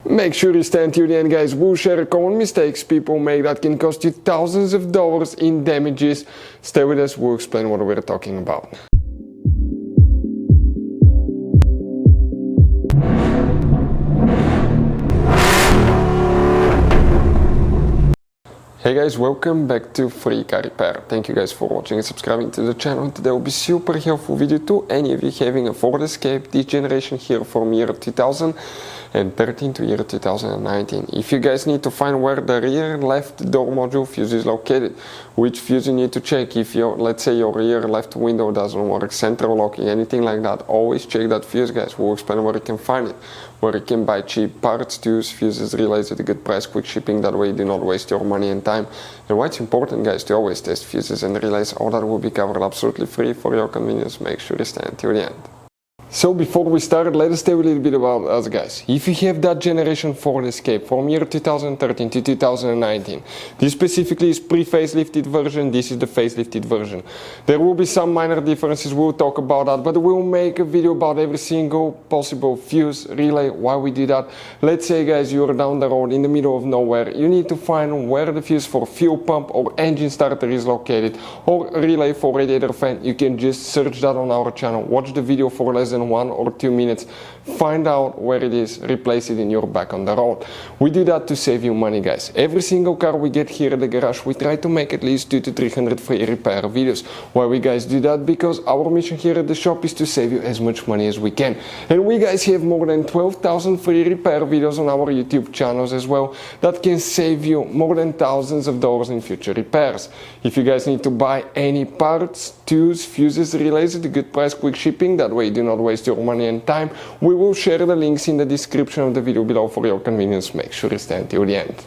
Make sure you stay until the end, guys. We'll share common mistakes people make that can cost you thousands of dollars in damages. Stay with us, we'll explain what we're talking about. Hey guys, welcome back to Free Car Repair. Thank you guys for watching and subscribing to the channel. Today will be super helpful video to any of you having a Ford Escape this generation here from year 2013 to year 2019. If you guys need to find where the rear left door module fuse is located, which fuse you need to check, if your, let's say your rear left window doesn't work, central locking, anything like that, always check that fuse, guys. We'll explain where you can find it, where you can buy cheap parts, tools, fuses, relays at a good price, quick shipping, that way you do not waste your money and time. And why it's important, guys, to always test fuses and relays, all that will be covered absolutely free for your convenience. Make sure you stay until the end. So before we start, let us tell you a little bit about us, guys. If you have that generation Ford Escape from year 2013 to 2019, this specifically is pre-facelifted version, this is the facelifted version. There will be some minor differences, we'll talk about that, but we'll make a video about every single possible fuse, relay, why we do that. Let's say, guys, you're down the road in the middle of nowhere, you need to find where the fuse for fuel pump or engine starter is located, or relay for radiator fan. You can just search that on our channel, watch the video for less than 1 or 2 minutes, find out where it is, replace it in your back on the road. We do that to save you money, guys. Every single car we get here at the garage, we try to make at least 200 to 300 free repair videos. Why we guys do that? Because our mission here at the shop is to save you as much money as we can. And we guys have more than 12,000 free repair videos on our YouTube channels as well that can save you more than thousands of dollars in future repairs. If you guys need to buy any parts, tools, fuses, relays at a good price, quick shipping, that way you do not waste your money and time, we will share the links in the description of the video below for your convenience. Make sure you stay until the end.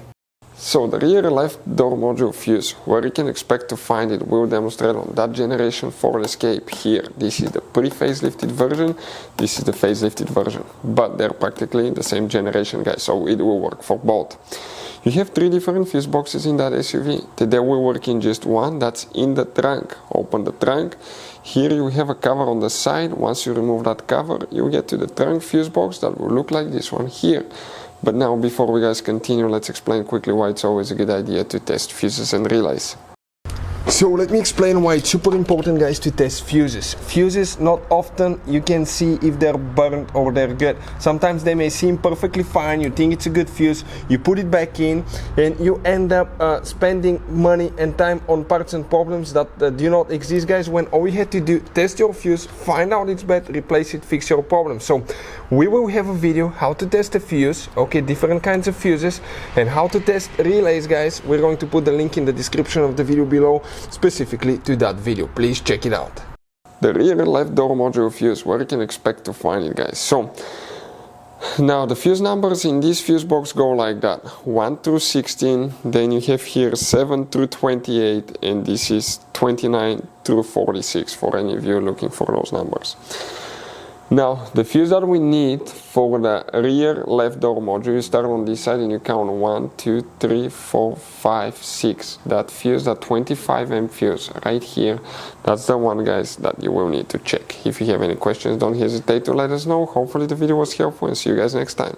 So the rear left door module fuse, where you can expect to find it, we'll demonstrate on that generation Ford Escape here. This is the pre-facelifted version, this is the facelifted version, but they're practically the same generation, guys, so it will work for both. You have 3 different fuse boxes in that SUV. Today we work in just one, that's in the trunk. Open the trunk. Here you have a cover on the side. Once you remove that cover, you get to the trunk fuse box that will look like this one here. But now, before we guys continue, let's explain quickly why it's always a good idea to test fuses and relays. So let me explain why it's super important, guys, to test fuses. Fuses, not often you can see if they're burnt or they're good. Sometimes they may seem perfectly fine, you think it's a good fuse, you put it back in and you end up spending money and time on parts and problems that do not exist, guys, when all you had to do, test your fuse, find out it's bad, replace it, fix your problem. So we will have a video how to test a fuse, okay, different kinds of fuses, and how to test relays, guys. We're going to put the link in the description of the video below specifically to that video. Please check it out. The rear left door module fuse, where you can expect to find it, guys. So now the fuse numbers in this fuse box go like that: 1 through 16, then you have here 7 through 28, and this is 29 through 46 for any of you looking for those numbers. Now, the fuse that we need for the rear left door module, you start on this side and you count 1, 2, 3, 4, 5, 6. That fuse, that 25 amp fuse right here, that's the one, guys, that you will need to check. If you have any questions, don't hesitate to let us know. Hopefully the video was helpful, and see you guys next time.